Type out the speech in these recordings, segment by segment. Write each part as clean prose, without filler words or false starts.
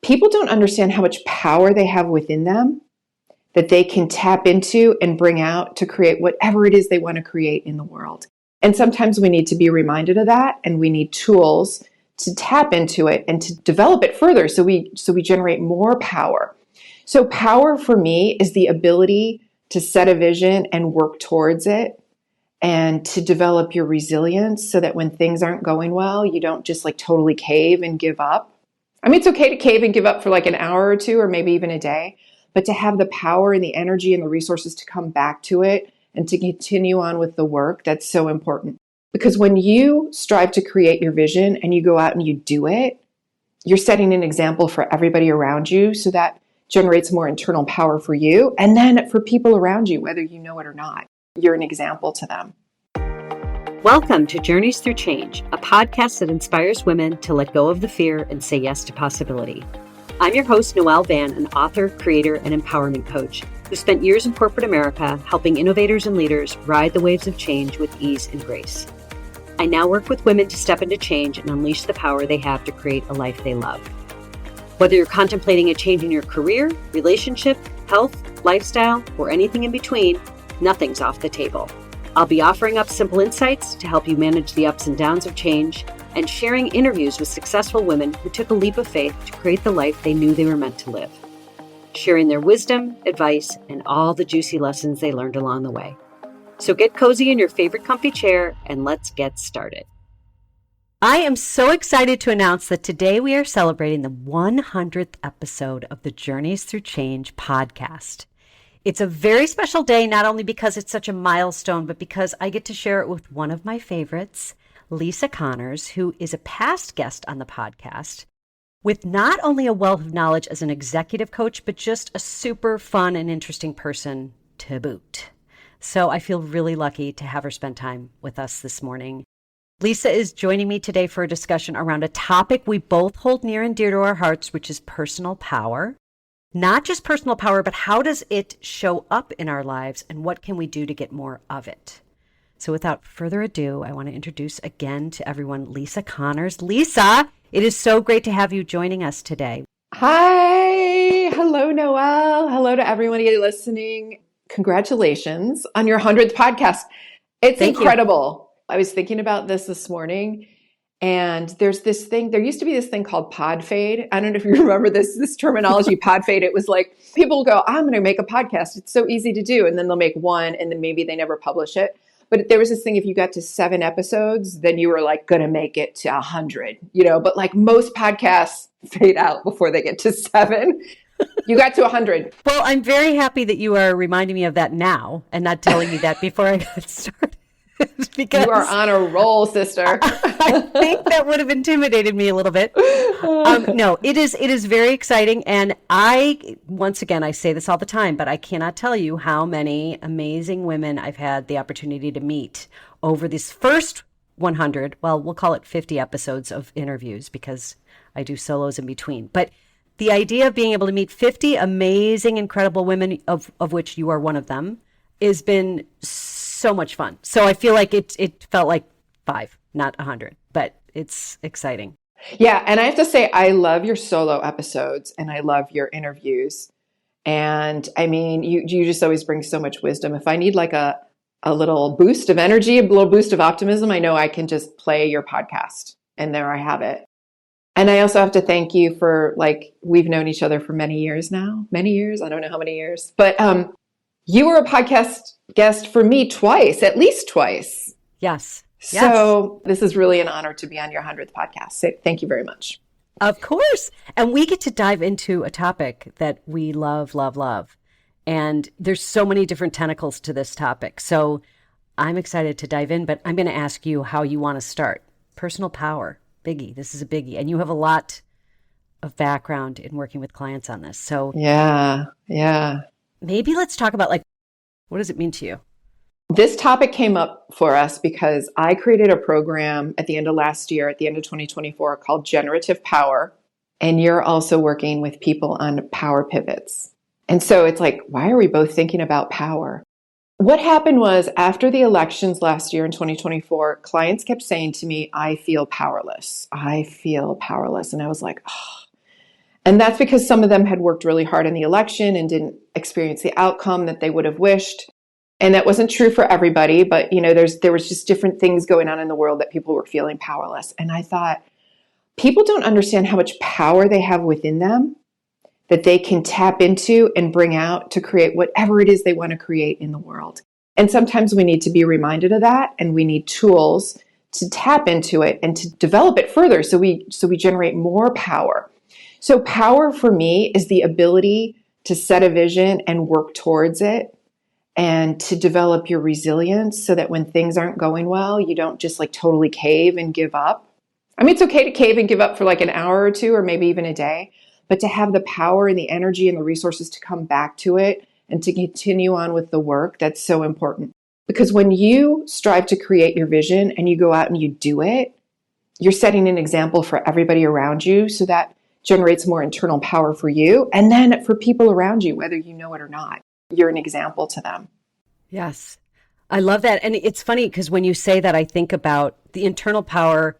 people don't understand how much power they have within them that they can tap into and bring out to create whatever it is they want to create in the world. And sometimes we need to be reminded of that, and we need tools to tap into it and to develop it further so we generate more power. So power for me is the ability to set a vision and work towards it, and to develop your resilience so that when things aren't going well, you don't just like totally cave and give up. I mean, it's okay to cave and give up for like an hour or two, or maybe even a day, but to have the power and the energy and the resources to come back to it and to continue on with the work, that's so important. Because when you strive to create your vision and you go out and you do it, you're setting an example for everybody around you. So that generates more internal power for you. And then for people around you, whether you know it or not, you're an example to them. Welcome to Journeys Through Change, a podcast that inspires women to let go of the fear and say yes to possibility. I'm your host, Noelle Van, an author, creator, and empowerment coach who spent years in corporate America helping innovators and leaders ride the waves of change with ease and grace. I now work with women to step into change and unleash the power they have to create a life they love. Whether you're contemplating a change in your career, relationship, health, lifestyle, or anything in between, nothing's off the table. I'll be offering up simple insights to help you manage the ups and downs of change and sharing interviews with successful women who took a leap of faith to create the life they knew they were meant to live, sharing their wisdom, advice, and all the juicy lessons they learned along the way. So get cozy in your favorite comfy chair and let's get started. I am so excited to announce that today we are celebrating the 100th episode of the Journeys Through Change podcast. It's a very special day, not only because it's such a milestone, but because I get to share it with one of my favorites, Lisa Connors, who is a past guest on the podcast, with not only a wealth of knowledge as an executive coach, but just a super fun and interesting person to boot. So I feel really lucky to have her spend time with us this morning. Lisa is joining me today for a discussion around a topic we both hold near and dear to our hearts, which is personal power. Not just personal power, but how does it show up in our lives and what can we do to get more of it? So without further ado, I want to introduce again to everyone, Lisa Connors. Lisa, it is so great to have you joining us today. Hi. Hello, Noelle. Hello to everybody listening. Congratulations on your 100th podcast. It's incredible. I was thinking about this morning, and there's this thing, there used to be this thing called pod fade. I don't know if you remember this terminology, pod fade. It was like people go, I'm going to make a podcast. It's so easy to do. And then they'll make one and then maybe they never publish it. But there was this thing, if you got to 7 episodes, then you were like going to make it to 100, but like most podcasts fade out before they get to 7. You got to 100. Well, I'm very happy that you are reminding me of that now and not telling me that before I got started. Because you are on a roll, sister. I think that would have intimidated me a little bit. No, it is very exciting. And once again, I say this all the time, but I cannot tell you how many amazing women I've had the opportunity to meet over this first 100, well, we'll call it 50 episodes of interviews because I do solos in between. But the idea of being able to meet 50 amazing, incredible women, of which you are one of them, has been so much fun. So I feel like it felt like 5, not 100, but it's exciting. Yeah. And I have to say, I love your solo episodes and I love your interviews. And I mean, you just always bring so much wisdom. If I need like a little boost of energy, a little boost of optimism, I know I can just play your podcast and there I have it. And I also have to thank you for we've known each other for many years now, many years. I don't know how many years, but you were a podcast guest for me twice, at least twice. Yes. So this is really an honor to be on your 100th podcast. So thank you very much. Of course. And we get to dive into a topic that we love, love, love. And there's so many different tentacles to this topic. So I'm excited to dive in, but I'm going to ask you how you want to start. Personal power, biggie. This is a biggie. And you have a lot of background in working with clients on this. So yeah. Maybe let's talk about what does it mean to you? This topic came up for us because I created a program at the end of last year, at the end of 2024, called Generative Power. And you're also working with people on power pivots. And so it's like, why are we both thinking about power? What happened was after the elections last year in 2024, clients kept saying to me, I feel powerless. I feel powerless. And I was like, oh. And that's because some of them had worked really hard in the election and didn't experience the outcome that they would have wished. And that wasn't true for everybody, but there was just different things going on in the world that people were feeling powerless. And I thought, people don't understand how much power they have within them that they can tap into and bring out to create whatever it is they want to create in the world. And sometimes we need to be reminded of that, and we need tools to tap into it and to develop it further so we generate more power. So power for me is the ability to set a vision and work towards it, and to develop your resilience so that when things aren't going well, you don't just like totally cave and give up. I mean, it's okay to cave and give up for like an hour or two, or maybe even a day, but to have the power and the energy and the resources to come back to it and to continue on with the work, that's so important. Because when you strive to create your vision and you go out and you do it, you're setting an example for everybody around you, so that generates more internal power for you and then for people around you, whether you know it or not. You're an example to them. Yes. I love that. And it's funny because when you say that, I think about the internal power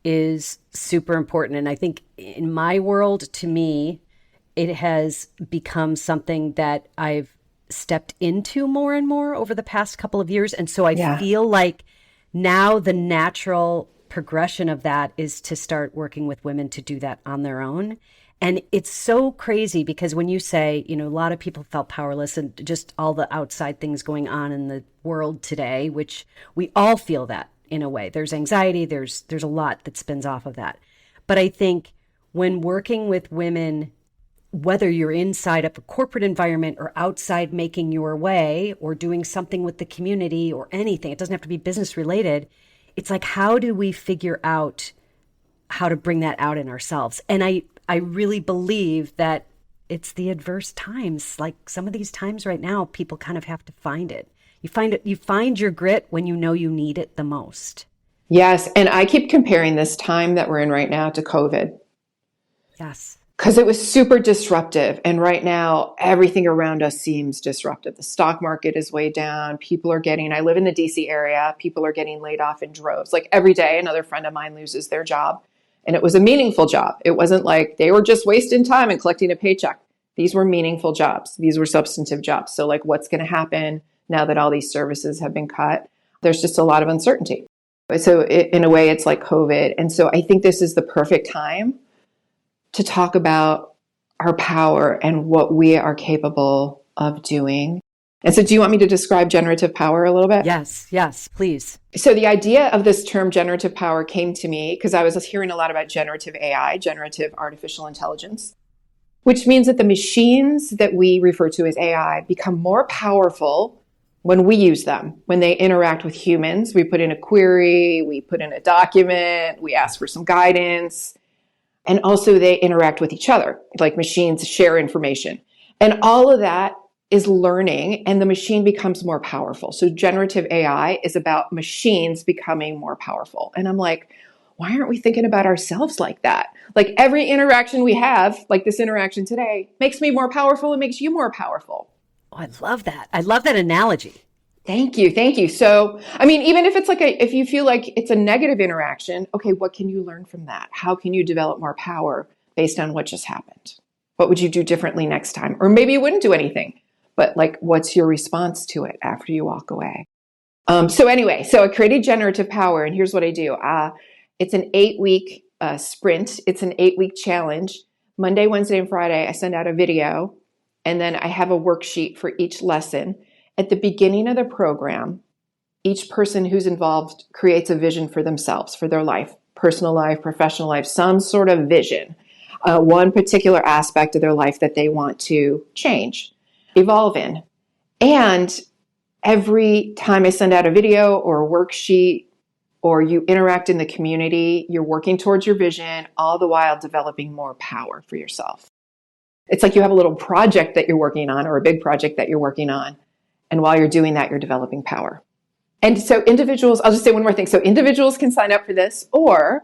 is super important. And I think in my world, to me, it has become something that I've stepped into more and more over the past couple of years. And so I feel like now the natural progression of that is to start working with women to do that on their own. And it's so crazy because when you say, a lot of people felt powerless and just all the outside things going on in the world today, which we all feel that in a way. There's anxiety, there's a lot that spins off of that. But I think when working with women, whether you're inside of a corporate environment or outside making your way or doing something with the community or anything, it doesn't have to be business related. It's like, how do we figure out how to bring that out in ourselves? And I really believe that it's the adverse times. Like some of these times right now, people kind of have to find it. You find your grit when you know you need it the most. Yes. And I keep comparing this time that we're in right now to COVID. Yes. Because it was super disruptive. And right now, everything around us seems disruptive. The stock market is way down. I live in the DC area. People are getting laid off in droves. Like every day, another friend of mine loses their job. And it was a meaningful job. It wasn't like they were just wasting time and collecting a paycheck. These were meaningful jobs. These were substantive jobs. So like, what's going to happen now that all these services have been cut? There's just a lot of uncertainty. So in a way, it's like COVID. And so I think this is the perfect time to talk about our power and what we are capable of doing. And so do you want me to describe generative power a little bit? Yes, please. So the idea of this term generative power came to me because I was hearing a lot about generative AI, generative artificial intelligence, which means that the machines that we refer to as AI become more powerful when we use them, when they interact with humans. We put in a query, we put in a document, we ask for some guidance, and also they interact with each other, like machines share information. And all of that is learning, and the machine becomes more powerful. So generative AI is about machines becoming more powerful. And I'm like, why aren't we thinking about ourselves like that? Like every interaction we have, like this interaction today, makes me more powerful and makes you more powerful. Oh, I love that. I love that analogy. Thank you. So, I mean, even if it's if you feel like it's a negative interaction, okay, what can you learn from that? How can you develop more power based on what just happened? What would you do differently next time? Or maybe you wouldn't do anything, but like, what's your response to it after you walk away? So I created generative power, and here's what I do. It's an 8-week sprint. It's an 8-week challenge. Monday, Wednesday, and Friday, I send out a video, and then I have a worksheet for each lesson. At the beginning of the program, each person who's involved creates a vision for themselves, for their life, personal life, professional life, some sort of vision, one particular aspect of their life that they want to change, evolve in. And every time I send out a video or a worksheet, or you interact in the community, you're working towards your vision, all the while developing more power for yourself. It's like you have a little project that you're working on, or a big project that you're working on. And while you're doing that, you're developing power. And so individuals, I'll just say one more thing. So individuals can sign up for this, or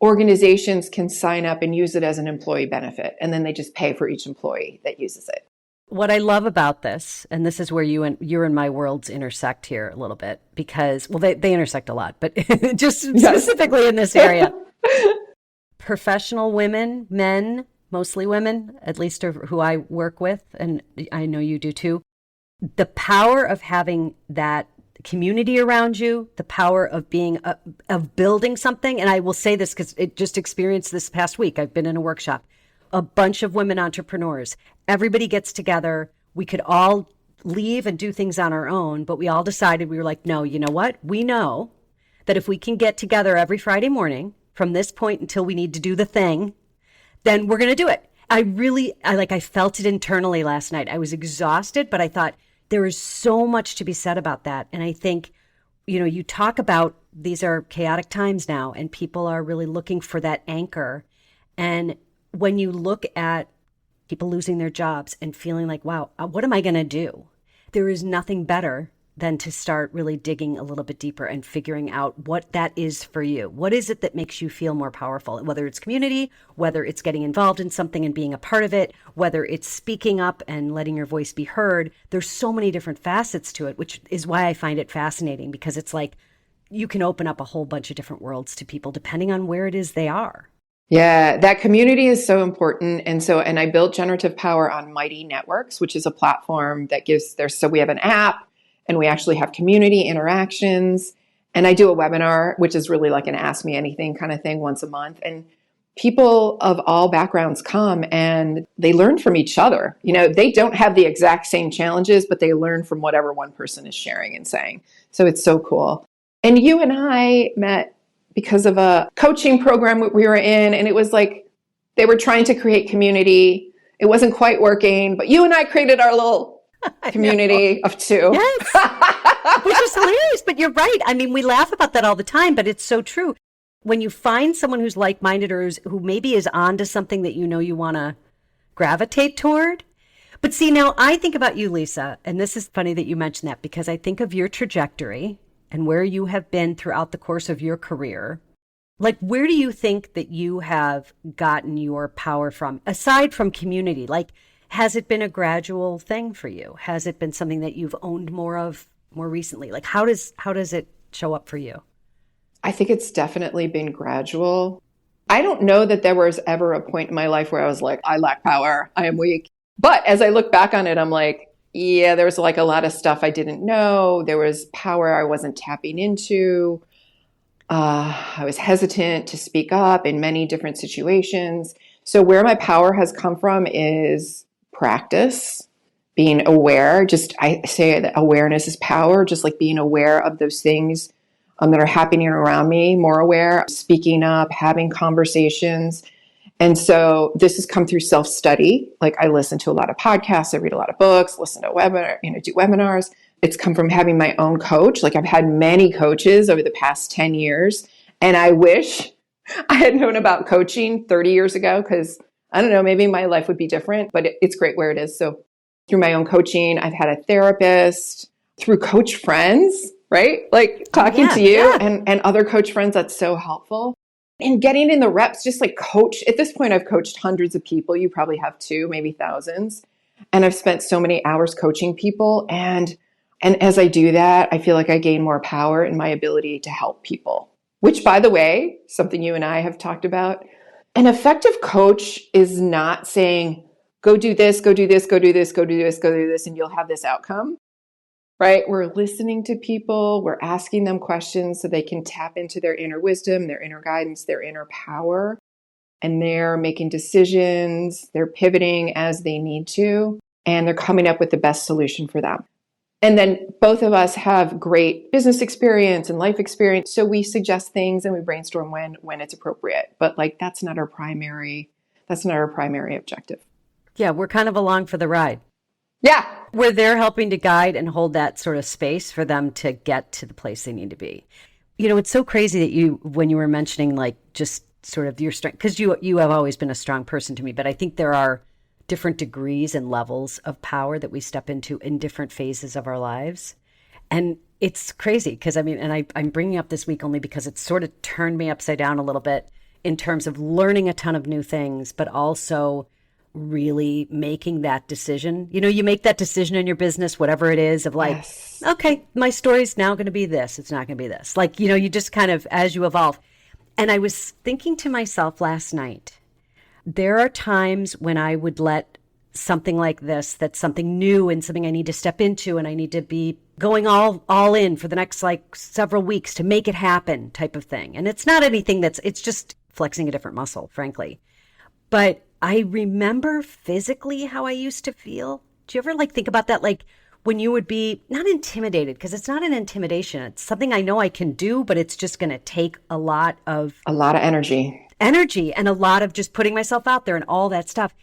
organizations can sign up and use it as an employee benefit. And then they just pay for each employee that uses it. What I love about this, and this is where your and my worlds intersect here a little bit, because, well, they intersect a lot, but just specifically in this area. Professional women, men, mostly women, at least who I work with, and I know you do too. The power of having that community around you, the power of of building something. And I will say this because it just experienced this past week. I've been in a workshop, a bunch of women entrepreneurs. Everybody gets together. We could all leave and do things on our own, but we all decided, we were like, no, you know what? We know that if we can get together every Friday morning from this point until we need to do the thing, then we're going to do it. I felt it internally last night. I was exhausted, but I thought there is so much to be said about that. And I think, you talk about these are chaotic times now and people are really looking for that anchor. And when you look at people losing their jobs and feeling like, wow, what am I going to do? There is nothing better than to start really digging a little bit deeper and figuring out what that is for you. What is it that makes you feel more powerful? Whether it's community, whether it's getting involved in something and being a part of it, whether it's speaking up and letting your voice be heard. There's so many different facets to it, which is why I find it fascinating, because it's like you can open up a whole bunch of different worlds to people depending on where it is they are. Yeah, that community is so important. And I built Generative Power on Mighty Networks, which is a platform that so we have an app and we actually have community interactions. And I do a webinar, which is really like an Ask Me Anything kind of thing once a month. And people of all backgrounds come and they learn from each other. They don't have the exact same challenges, but they learn from whatever one person is sharing and saying. So it's so cool. And you and I met because of a coaching program we were in. And it was like, they were trying to create community. It wasn't quite working, but you and I created our little community of two. Yes. Which is hilarious, but you're right. I mean, we laugh about that all the time, but it's so true. When you find someone who's like-minded or who maybe is onto something that you want to gravitate toward. But see, now I think about you, Lisa, and this is funny that you mentioned that because I think of your trajectory and where you have been throughout the course of your career. Like, where do you think that you have gotten your power from, aside from community? Like, has it been a gradual thing for you? Has it been something that you've owned more of more recently? Like, how does it show up for you? I think it's definitely been gradual. I don't know that there was ever a point in my life where I was like, I lack power, I am weak. But as I look back on it, I'm like, yeah, there was like a lot of stuff I didn't know. There was power I wasn't tapping into. I was hesitant to speak up in many different situations. So where my power has come from is practice, being aware. I say that awareness is power, just like being aware of those things that are happening around me, more aware, speaking up, having conversations. And so this has come through self-study. Like I listen to a lot of podcasts, I read a lot of books, listen to do webinars. It's come from having my own coach. Like I've had many coaches over the past 10 years. And I wish I had known about coaching 30 years ago, because I don't know, maybe my life would be different, but it's great where it is. So through my own coaching, I've had a therapist, through coach friends, right? Like talking to you and other coach friends, that's so helpful. And getting in the reps, just like coach. At this point, I've coached hundreds of people. You probably have too, maybe thousands. And I've spent so many hours coaching people. And as I do that, I feel like I gain more power in my ability to help people, which, by the way, something you and I have talked about. An effective coach is not saying, go do this, go do this, go do this, go do this, go do this, and you'll have this outcome. Right? We're listening to people. We're asking them questions so they can tap into their inner wisdom, their inner guidance, their inner power. And they're making decisions. They're pivoting as they need to. And they're coming up with the best solution for them. And then both of us have great business experience and life experience. So we suggest things and we brainstorm when it's appropriate. But like that's not our primary objective. Yeah, we're kind of along for the ride. Yeah. We're there helping to guide and hold that sort of space for them to get to the place they need to be. It's so crazy that when you were mentioning like just sort of your strength, because you have always been a strong person to me, but I think there are different degrees and levels of power that we step into in different phases of our lives. And it's crazy because I'm bringing up this week only because it sort of turned me upside down a little bit in terms of learning a ton of new things, but also really making that decision. You make that decision in your business, whatever it is, of like, yes, okay, my story's now going to be this. It's not going to be this. Like, you just kind of, as you evolve. And I was thinking to myself last night there are times when I would let something like this, that's something new and something I need to step into, and I need to be going all in for the next like several weeks to make it happen type of thing. And it's not anything it's just flexing a different muscle, frankly. But I remember physically how I used to feel. Do you ever like think about that? Like when you would be not intimidated, because it's not an intimidation. It's something I know I can do, but it's just going to take a lot of energy and a lot of just putting myself out there and all that stuff.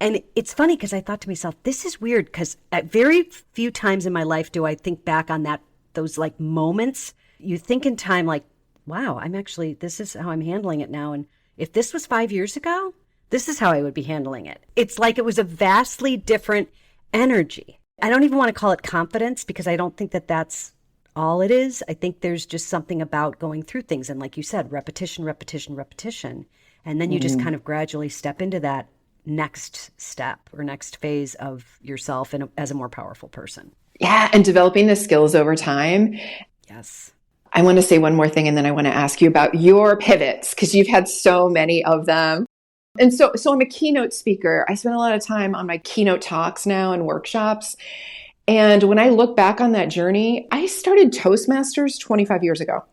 And it's funny because I thought to myself, this is weird, because at very few times in my life do I think back on those like moments. You think in time like, wow, this is how I'm handling it now. And if this was 5 years ago, this is how I would be handling it. It's like it was a vastly different energy. I don't even want to call it confidence, because I don't think that that's all it is. I think there's just something about going through things. And like you said, repetition, repetition, repetition. And then you just kind of gradually step into that next step or next phase of yourself and as a more powerful person. Yeah. And developing the skills over time. Yes. I want to say one more thing, and then I want to ask you about your pivots, because you've had so many of them. And so I'm a keynote speaker. I spend a lot of time on my keynote talks now and workshops. And when I look back on that journey, I started Toastmasters 25 years ago.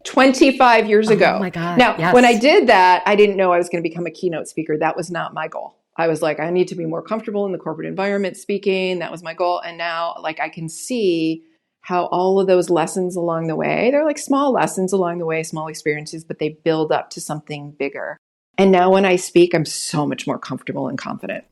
25 years ago. Oh my God. Now, yes. When I did that, I didn't know I was going to become a keynote speaker. That was not my goal. I was like, I need to be more comfortable in the corporate environment speaking. That was my goal. And now like I can see how all of those lessons along the way, they're like small lessons along the way, small experiences, but they build up to something bigger. And now when I speak, I'm so much more comfortable and confident.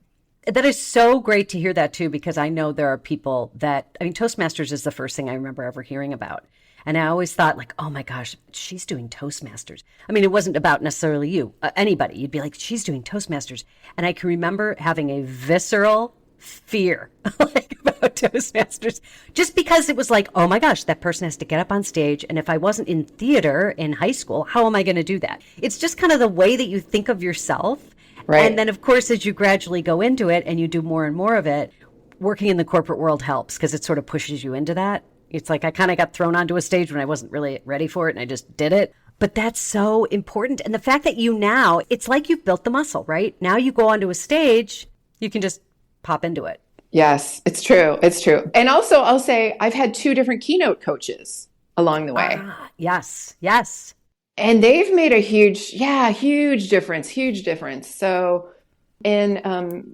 That is so great to hear that too, because I know there are people Toastmasters is the first thing I remember ever hearing about. And I always thought like, oh my gosh, she's doing Toastmasters. I mean, it wasn't about necessarily you, anybody. You'd be like, she's doing Toastmasters. And I can remember having a visceral fear like about Toastmasters, just because it was like, oh my gosh, that person has to get up on stage. And if I wasn't in theater in high school, how am I going to do that? It's just kind of the way that you think of yourself. Right. And then, of course, as you gradually go into it and you do more and more of it, working in the corporate world helps, because it sort of pushes you into that. It's like I kind of got thrown onto a stage when I wasn't really ready for it, and I just did it. But that's so important. And the fact that it's like you've built the muscle, right? Now you go onto a stage, you can just pop into it. Yes, it's true. It's true. And also, I'll say I've had 2 different keynote coaches along the way. Yes, yes. And they've made a huge difference. So in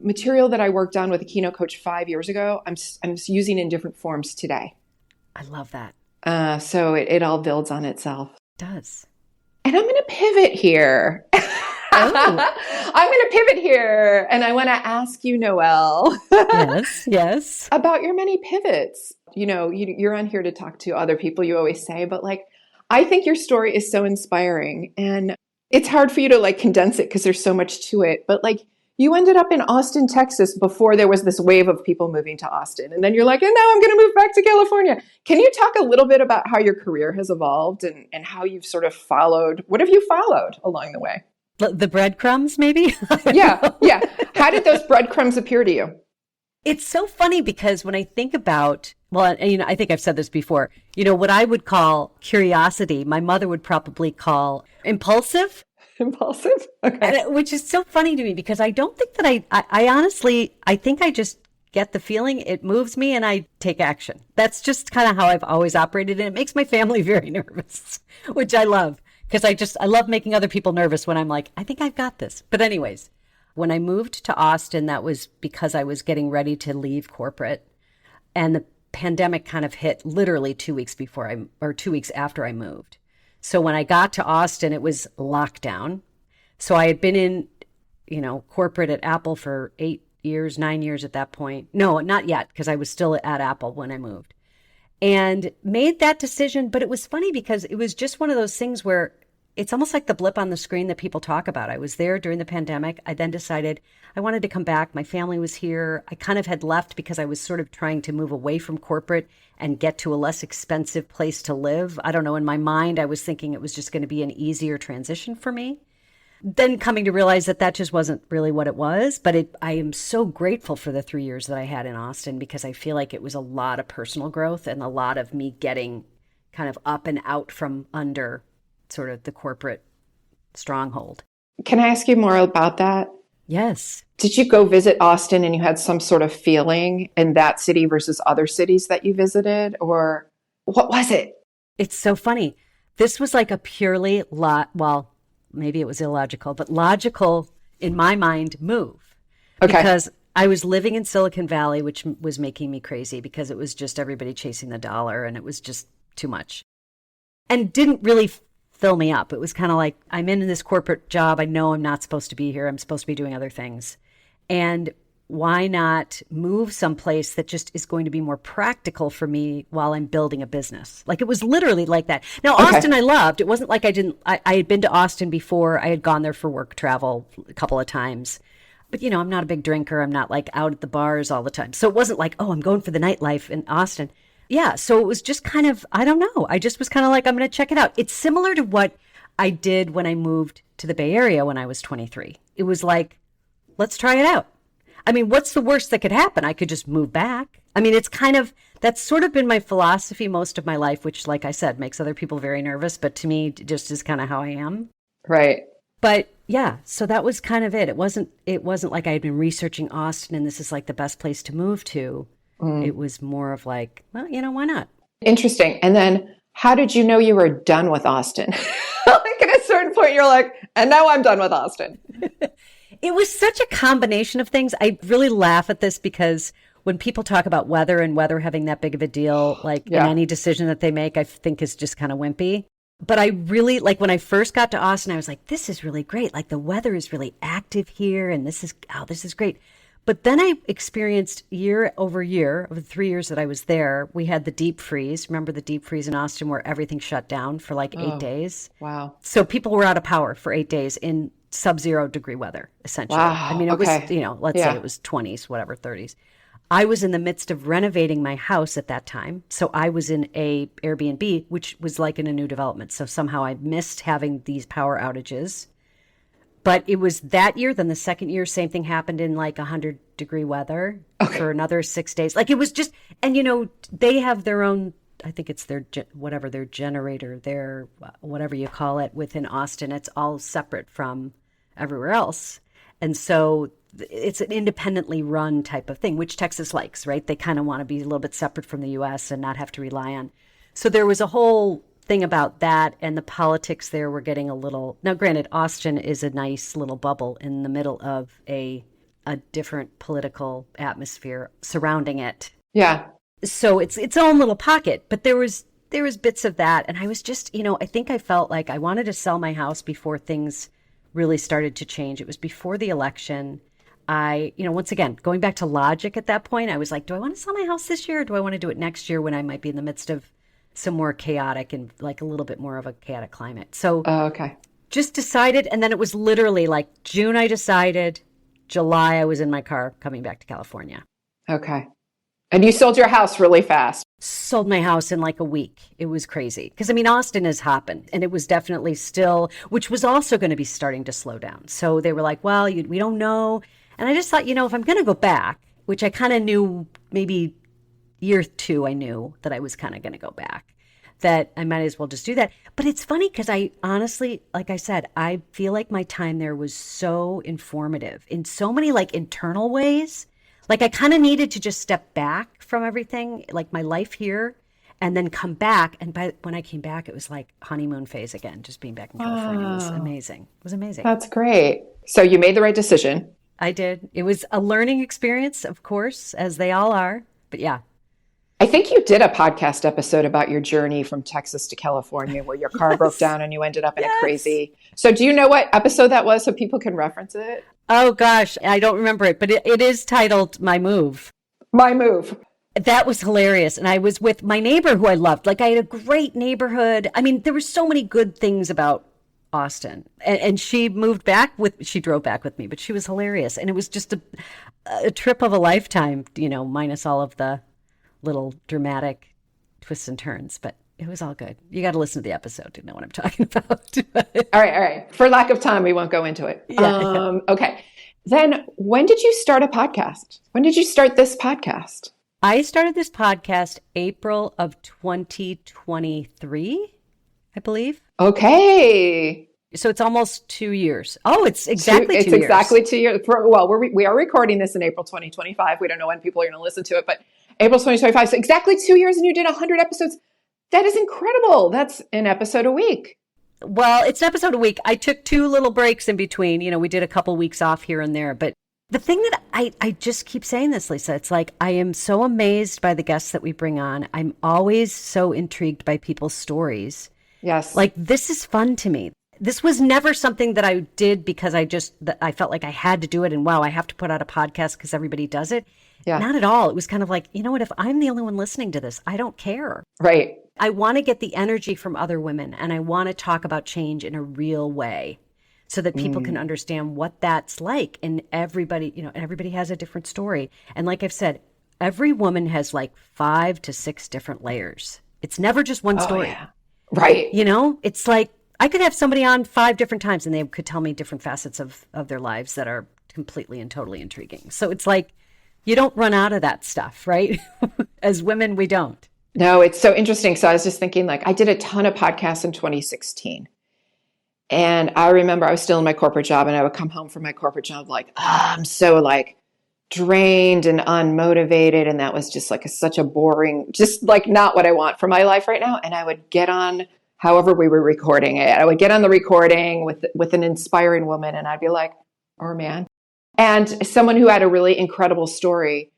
material that I worked on with a keynote coach 5 years ago, I'm using in different forms today. I love that. So it all builds on itself. It does. And I'm going to pivot here. I'm going to pivot here. And I want to ask you, Noelle. Yes. About your many pivots. You're on here to talk to other people, you always say, but like, I think your story is so inspiring, and it's hard for you to like condense it because there's so much to it. But like, you ended up in Austin, Texas before there was this wave of people moving to Austin. And then you're like, and now I'm going to move back to California. Can you talk a little bit about how your career has evolved and how you've sort of what have you followed along the way? The breadcrumbs, maybe? Yeah. How did those breadcrumbs appear to you? It's so funny because when I think about, I think I've said this before, what I would call curiosity, my mother would probably call impulsive. Impulsive? Okay. Which is so funny to me because I don't think that I honestly, I think I just get the feeling, it moves me and I take action. That's just kind of how I've always operated. And it makes my family very nervous, which I love because I love making other people nervous when I'm like, I think I've got this. But anyways, when I moved to Austin, that was because I was getting ready to leave corporate, and the pandemic kind of hit literally 2 weeks 2 weeks after I moved. So when I got to Austin, it was lockdown. So I had been in, corporate at Apple for 9 years at that point. No, not yet, because I was still at Apple when I moved, and made that decision. But it was funny because it was just one of those things where it's almost like the blip on the screen that people talk about. I was there during the pandemic. I then decided I wanted to come back. My family was here. I kind of had left because I was sort of trying to move away from corporate and get to a less expensive place to live. I don't know. In my mind, I was thinking it was just going to be an easier transition for me. Then coming to realize that just wasn't really what it was. But I am so grateful for the 3 years that I had in Austin because I feel like it was a lot of personal growth and a lot of me getting kind of up and out from under sort of the corporate stronghold. Can I ask you more about that? Yes. Did you go visit Austin and you had some sort of feeling in that city versus other cities that you visited? Or what was it? It's so funny. This was like a purely well, maybe it was illogical, but logical in my mind move Okay. because I was living in Silicon Valley, which was making me crazy because it was just everybody chasing the dollar and it was just too much and didn't really fill me up. It was kind of like I'm in this corporate job. I know I'm not supposed to be here. I'm supposed to be doing other things. And why not move someplace that just is going to be more practical for me while I'm building a business? Like it was literally like that. Now, Okay. Austin, I loved. It wasn't like I had been to Austin before. I had gone there for work travel a couple of times. But, I'm not a big drinker. I'm not like out at the bars all the time. So it wasn't like, oh, I'm going for the nightlife in Austin. Yeah. So it was just kind of, I don't know. I just was kind of like, I'm going to check it out. It's similar to what I did when I moved to the Bay Area when I was 23. It was like, let's try it out. I mean, what's the worst that could happen? I could just move back. I mean, that's sort of been my philosophy most of my life, which, like I said, makes other people very nervous. But to me, just is kind of how I am. Right. But yeah, so that was kind of it. It wasn't like I had been researching Austin and this is like the best place to move to. It was more of like, well, why not? Interesting. And then how did you know you were done with Austin? Like at a certain point, you're like, and now I'm done with Austin. It was such a combination of things. I really laugh at this because when people talk about weather and weather having that big of a deal, like in any decision that they make, I think is just kind of wimpy. But I really, like when I first got to Austin, I was like, this is really great. Like the weather is really active here and this is great. But then I experienced year over year, over the 3 years that I was there, we had the deep freeze. Remember the deep freeze in Austin where everything shut down for like 8 days? Wow. So people were out of power for 8 days in sub-zero degree weather, essentially. Wow. I mean, it was, let's say it was 20s, whatever, 30s. I was in the midst of renovating my house at that time. So I was in a Airbnb, which was like in a new development. So somehow I missed having these power outages. But it was that year. Then the second year, same thing happened in like 100-degree weather for another 6 days. Like it was just, and they have their own, I think it's their generator, their whatever you call it within Austin. It's all separate from everywhere else. And so it's an independently run type of thing, which Texas likes, right? They kind of want to be a little bit separate from the U.S. and not have to rely on. So there was a whole thing about that, and the politics there were getting a little. Now, granted, Austin is a nice little bubble in the middle of a different political atmosphere surrounding it. Yeah. So it's its own little pocket, but there was bits of that, and I was just, I think I felt like I wanted to sell my house before things really started to change. It was before the election. Once again, going back to logic at that point, I was like, do I want to sell my house this year or do I want to do it next year when I might be in the midst of some more chaotic and like a little bit more of a chaotic climate? So Okay. just decided. And then it was literally like June, I decided. July, I was in my car coming back to California. Okay. And you sold your house really fast. Sold my house in like a week. It was crazy. Because, Austin is hopping. And it was definitely still, which was also going to be starting to slow down. So they were like, well, we don't know. And I just thought, if I'm going to go back, which I kind of knew maybe year 2, I knew that I was kind of going to go back, that I might as well just do that. But it's funny because I honestly, like I said, I feel like my time there was so informative in so many like internal ways. Like I kind of needed to just step back from everything, like my life here, and then come back. And when I came back, it was like honeymoon phase again. Just being back in California was amazing. It was amazing. That's great. So you made the right decision. I did. It was a learning experience, of course, as they all are. But yeah. I think you did a podcast episode about your journey from Texas to California where your car broke down and you ended up in a crazy. So do you know what episode that was so people can reference it? Oh, gosh. I don't remember it, but it is titled My Move. My Move. That was hilarious. And I was with my neighbor who I loved. Like I had a great neighborhood. There were so many good things about Austin. And she drove back with me, but she was hilarious. And it was just a trip of a lifetime, minus all of the little dramatic twists and turns, but it was all good. You got to listen to the episode to know what I'm talking about. All right. For lack of time, we won't go into it. Yeah. Okay. Then when did you start a podcast? When did you start this podcast? I started this podcast April of 2023, I believe. Okay. So it's almost 2 years. Oh, it's exactly It's 2 years. exactly 2 years. Well, we are recording this in April 2025. We don't know when people are going to listen to it, but April 2025. So exactly 2 years, and you did 100 episodes. That is incredible. That's an episode a week. Well, it's an episode a week. I took 2 little breaks in between. We did a couple weeks off here and there. But the thing that I just keep saying this, Lisa, it's like I am so amazed by the guests that we bring on. I'm always so intrigued by people's stories. Yes. Like, this is fun to me. This was never something that I did because I felt like I had to do it. And wow, I have to put out a podcast because everybody does it. Yeah. Not at all. It was kind of like, you know what, if I'm the only one listening to this, I don't care. Right. I want to get the energy from other women, and I want to talk about change in a real way so that people can understand what that's like. And everybody has a different story. And like I've said, every woman has like 5 to 6 different layers. It's never just one story. Yeah. Right. It's like I could have somebody on 5 different times and they could tell me different facets of their lives that are completely and totally intriguing. So it's like you don't run out of that stuff, right? As women, we don't. No, it's so interesting. So I was just thinking, like, I did a ton of podcasts in 2016. And I remember I was still in my corporate job, and I would come home from my corporate job like, I'm so like drained and unmotivated. And that was just like such a boring, just like not what I want for my life right now. And I would get on, however we were recording it, I would get on the recording with an inspiring woman, and I'd be like, or man, and someone who had a really incredible story.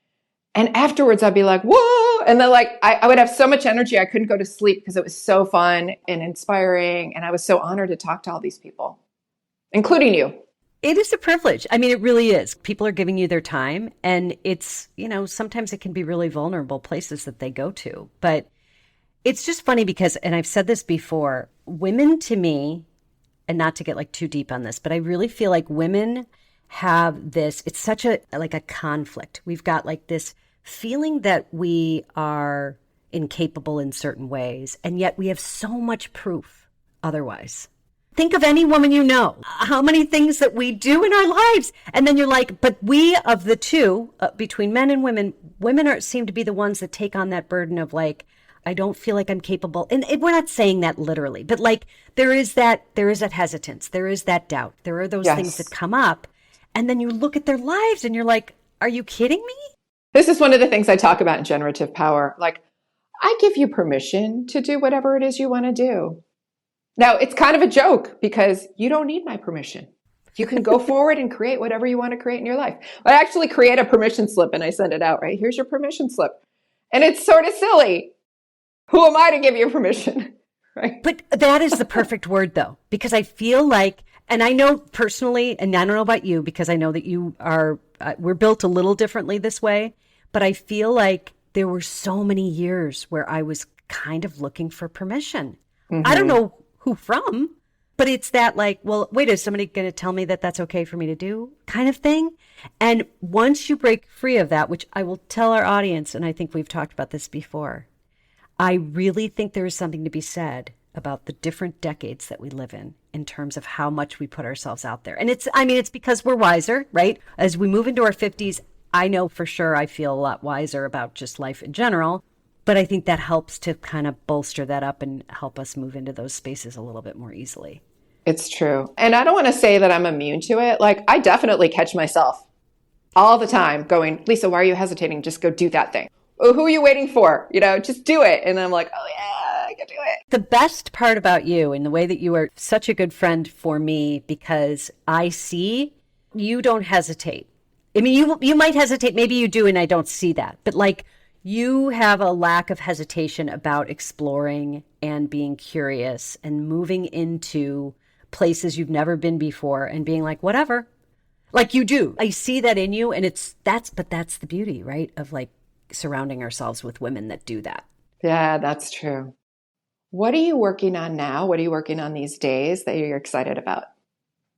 And afterwards I'd be like, whoa. And then like, I would have so much energy. I couldn't go to sleep because it was so fun and inspiring. And I was so honored to talk to all these people, including you. It is a privilege. I mean, it really is. People are giving you their time, and it's, sometimes it can be really vulnerable places that they go to, but it's just funny because, and I've said this before, women to me, and not to get like too deep on this, but I really feel like women have this, it's such a conflict. We've got like this feeling that we are incapable in certain ways, and yet we have so much proof otherwise. Think of any woman you know, how many things that we do in our lives. And then you're like, but we of the two, between men and women seem to be the ones that take on that burden of like, I don't feel like I'm capable. And we're not saying that literally, but like there is that hesitance. There is that doubt. There are those things that come up. And then you look at their lives and you're like, are you kidding me? This is one of the things I talk about in generative power. Like, I give you permission to do whatever it is you want to do. Now, it's kind of a joke because you don't need my permission. You can go forward and create whatever you want to create in your life. I actually create a permission slip and I send it out, right? Here's your permission slip. And it's sort of silly. Who am I to give you permission? Right? But that is the perfect word though, because I feel like, and I know personally, and I don't know about you, because I know that you are, we're built a little differently this way, but I feel like there were so many years where I was kind of looking for permission. Mm-hmm. I don't know who from, but it's that like, well, wait, is somebody going to tell me that that's okay for me to do kind of thing? And once you break free of that, which I will tell our audience, and I think we've talked about this before, I really think there is something to be said about the different decades that we live in terms of how much we put ourselves out there. And it's because we're wiser, right? As we move into our 50s, I know for sure I feel a lot wiser about just life in general, but I think that helps to kind of bolster that up and help us move into those spaces a little bit more easily. It's true. And I don't want to say that I'm immune to it. Like, I definitely catch myself all the time going, Lisa, why are you hesitating? Just go do that thing. Oh, who are you waiting for? Just do it. And I'm like, oh yeah, I can do it. The best part about you and the way that you are such a good friend for me, because I see you don't hesitate. I mean, you might hesitate. Maybe you do, and I don't see that. But like, you have a lack of hesitation about exploring and being curious and moving into places you've never been before and being like, whatever. Like you do. I see that in you, and that's the beauty, right? Of like surrounding ourselves with women that do that. Yeah, that's true. What are you working on now? What are you working on these days that you're excited about?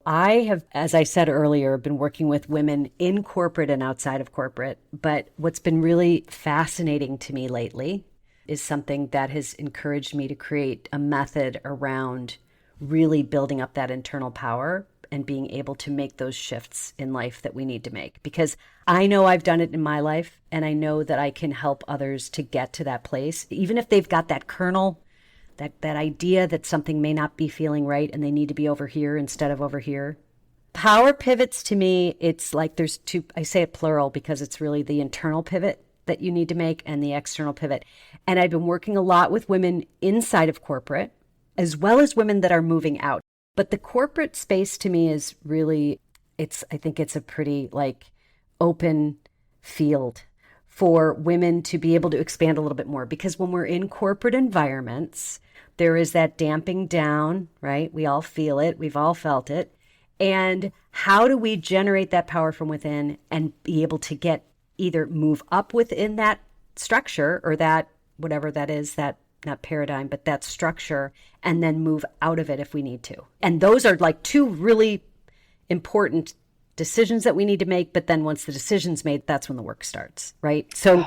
I have, as I said earlier, been working with women in corporate and outside of corporate. But what's been really fascinating to me lately is something that has encouraged me to create a method around really building up that internal power and being able to make those shifts in life that we need to make. Because I know I've done it in my life, and I know that I can help others to get to that place, even if they've got that kernel that idea that something may not be feeling right and they need to be over here instead of over here. Power pivots, to me, it's like there's two, I say it plural because it's really the internal pivot that you need to make and the external pivot. And I've been working a lot with women inside of corporate, as well as women that are moving out. But the corporate space to me is really, I think it's a pretty like open field for women to be able to expand a little bit more. Because when we're in corporate environments, there is that damping down, right? We all feel it. We've all felt it. And how do we generate that power from within and be able to get either move up within that structure or that, whatever that is, that not paradigm, but that structure, and then move out of it if we need to. And those are like two really important decisions that we need to make. But then once the decision's made, that's when the work starts, right? So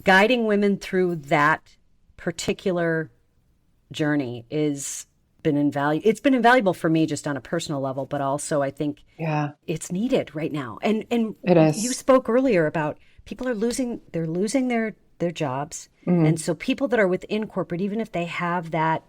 guiding women through that particular journey is been invaluable. It's been invaluable for me just on a personal level, but also I think it's needed right now. And it is. You spoke earlier about people are losing their jobs. And so people that are within corporate, even if they have that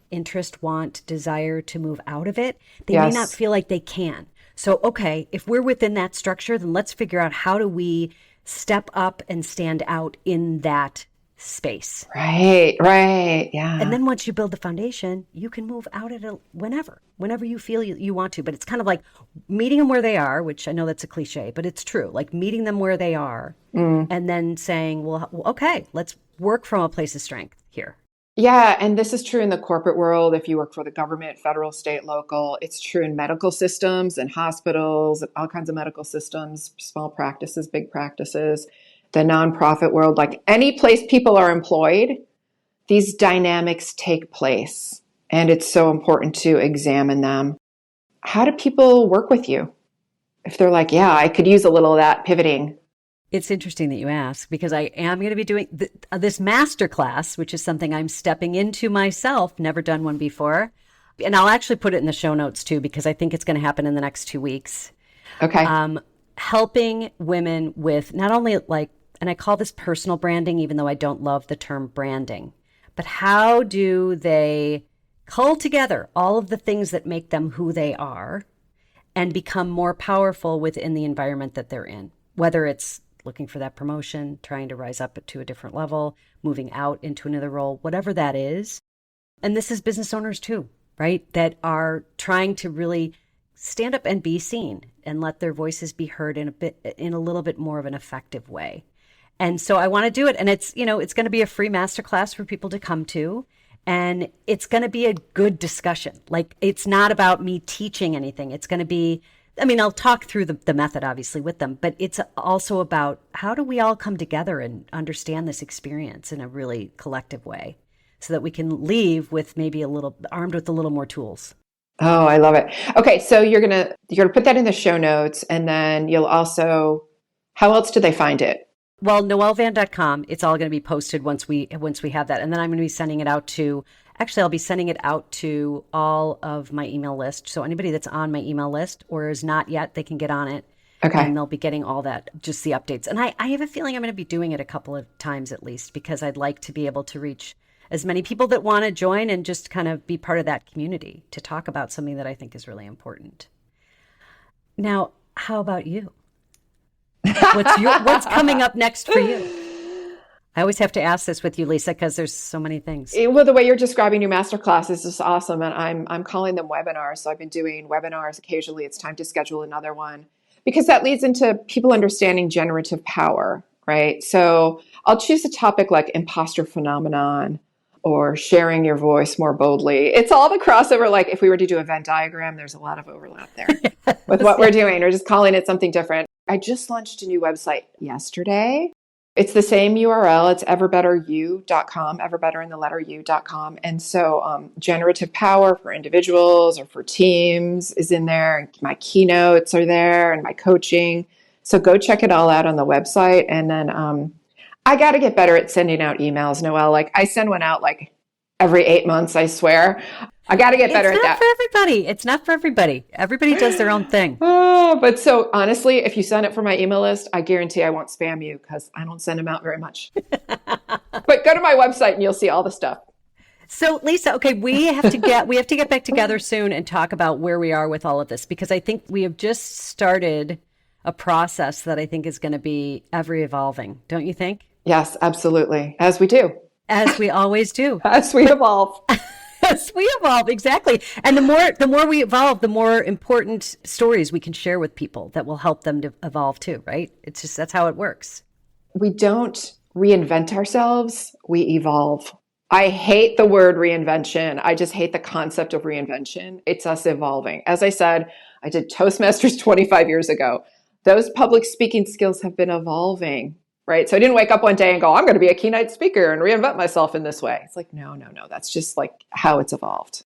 interest, want, desire to move out of it, they may not feel like they can. So, okay, if we're within that structure, then let's figure out how do we step up and stand out in that space. Right. Yeah. And then once you build the foundation, you can move out at whenever you feel you want to. But it's kind of like meeting them where they are, which I know that's a cliche, but it's true. Like meeting them where they are and then saying, well, okay, let's work from a place of strength here. Yeah. And this is true in the corporate world. If you work for the government, federal, state, local, it's true in medical systems and hospitals, all kinds of medical systems, small practices, big practices, the nonprofit world, like any place people are employed, these dynamics take place. And it's so important to examine them. How do people work with you? If they're like, yeah, I could use a little of that pivoting. It's interesting that you ask, because I am going to be doing this masterclass, which is something I'm stepping into myself, never done one before. And I'll actually put it in the show notes too, because I think it's going to happen in the next 2 weeks. Okay. Helping women with not only like, and I call this personal branding, even though I don't love the term branding, but how do they cull together all of the things that make them who they are and become more powerful within the environment that they're in, whether it's looking for that promotion, trying to rise up to a different level, moving out into another role, whatever that is. And this is business owners too, right? That are trying to really stand up and be seen and let their voices be heard in a little bit more of an effective way. And so I want to do it. And it's going to be a free masterclass for people to come to. And it's going to be a good discussion. Like, it's not about me teaching anything. It's going to be, I'll talk through the method, obviously, with them, but it's also about how do we all come together and understand this experience in a really collective way so that we can leave with maybe armed with a little more tools. Oh, I love it. Okay. So you're going to put that in the show notes, and then you'll also, how else do they find it? Well, noellevan.com, it's all going to be posted once we have that. And then I'm going to be sending it out to, I'll be sending it out to all of my email list. So anybody that's on my email list or is not yet, they can get on it. Okay. And they'll be getting all that, just the updates. And I have a feeling I'm going to be doing it a couple of times at least, because I'd like to be able to reach as many people that want to join and just kind of be part of that community to talk about something that I think is really important. Now, how about you? What's coming up next for you? I always have to ask this with you, Lisa, because there's so many things. Well, the way you're describing your masterclass is just awesome. And I'm calling them webinars. So I've been doing webinars occasionally. It's time to schedule another one, because that leads into people understanding generative power, right? So I'll choose a topic like imposter phenomenon or sharing your voice more boldly. It's all the crossover. Like if we were to do a Venn diagram, there's a lot of overlap there with what we're doing, or just calling it something different. I just launched a new website yesterday. It's the same URL. It's everbetteryou.com, everbetter in the letter u.com. And so generative power for individuals or for teams is in there. And my keynotes are there and my coaching. So go check it all out on the website. And then I got to get better at sending out emails, Noelle. Like I send one out like every 8 months, I swear. I got to get better at that. It's not for everybody. Everybody does their own thing. But so honestly, if you sign up for my email list, I guarantee I won't spam you because I don't send them out very much. But go to my website and you'll see all the stuff. So Lisa, okay, we have to get back together soon and talk about where we are with all of this, because I think we have just started a process that I think is going to be ever evolving. Don't you think? Yes, absolutely. As we do. As we always do. As we evolve. As we evolve, exactly. And the more we evolve, the more important stories we can share with people that will help them to evolve too, right? It's just, that's how it works. We don't reinvent ourselves, we evolve. I hate the word reinvention. I just hate the concept of reinvention. It's us evolving. As I said, I did Toastmasters 25 years ago. Those public speaking skills have been evolving, right? So I didn't wake up one day and go, I'm going to be a keynote speaker and reinvent myself in this way. It's like, no. That's just like how it's evolved.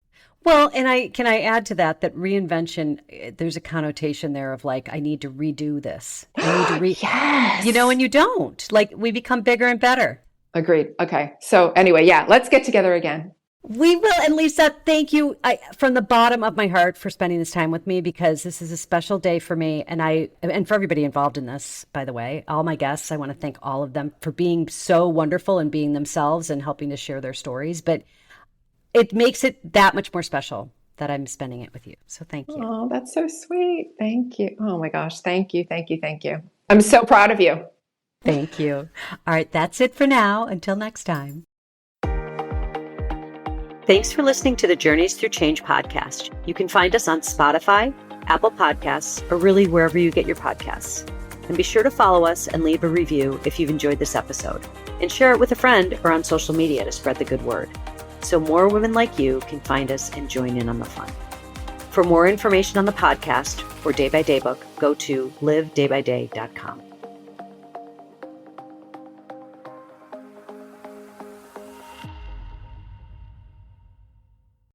Well, and can I add to that reinvention, there's a connotation there of like, I need to redo this. I need to yes. And you don't. Like, we become bigger and better. Agreed. Okay. So anyway, let's get together again. We will. And Lisa, thank you from the bottom of my heart for spending this time with me, because this is a special day for me and for everybody involved in this, by the way. All my guests, I want to thank all of them for being so wonderful and being themselves and helping to share their stories. But it makes it that much more special that I'm spending it with you. So thank you. Oh, that's so sweet. Thank you. Oh my gosh. Thank you. I'm so proud of you. Thank you. All right. That's it for now. Until next time. Thanks for listening to the Journeys Through Change podcast. You can find us on Spotify, Apple Podcasts, or really wherever you get your podcasts. And be sure to follow us and leave a review if you've enjoyed this episode. And share it with a friend or on social media to spread the good word, so more women like you can find us and join in on the fun. For more information on the podcast or Day by Day book, go to livedaybyday.com.